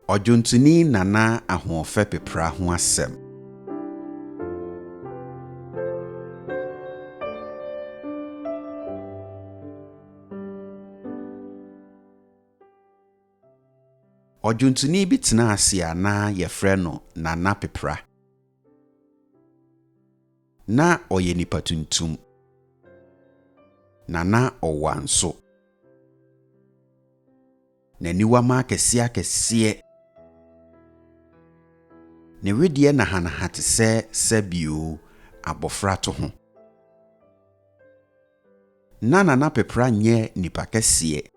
Odwontoni Nana Ahoɔfɛ Pepra ho asɛm. Odwontoni bi tena ase a na yɛfrɛ no Nana Pepra. Na ɔyɛ nipa tuntum. Nana ɔwanso. N'aniwa ma kɛseɛ. Ne wedeɛ na hanaha te sɛ sabio abɔfra to ho. Na Nana Pepra nyɛ nipa kɛseɛ.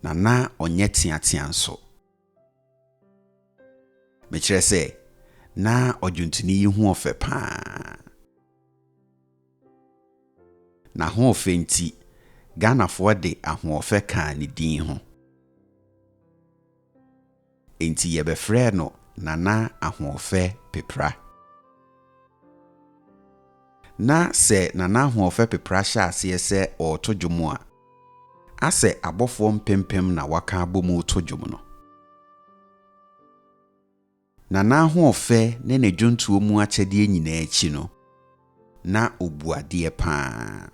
Nana ɔnyɛ teatea nso. Mekyerɛ sɛ na odwontoni yi ho ɔfɛ paa. Na ho ɔfɛ nti Ghanafoɔ de ahoɔfɛ kaa ne din ho. Enti yɛbɛfrɛ no Nana Ahoɔfɛ Pepra. Na sɛ Nana Ahoɔfɛ Pepra hyɛ aseɛ sɛ ɔɔto dwom a, asɛ abɔfoɔ mpempem na waka abɔmu to dwom no. Nana Ahoɔfɛ ne ne dwontuo mu akyɛdeɛ nyinaa akyi no, na obuadeɛ paa.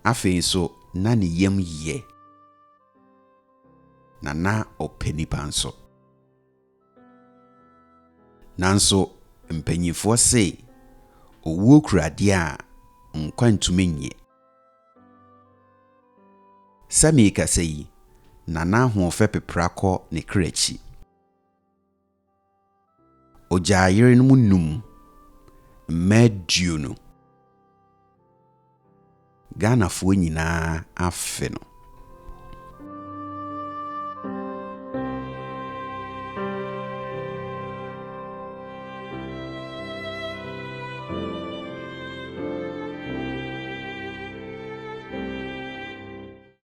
Afei nso na ne yam yɛ. Nana ɔpɛ nipa nso. Nanso mpanyinfoɔ se owuo kuradeɛ a nkwa ntumi nye. Sami kasa yi, Nana Ahoɔfɛ Pepra kɔ ne krakyi. Ogya yere no mu num, mmaduo no. Ghanafoɔ nyinaa afe no.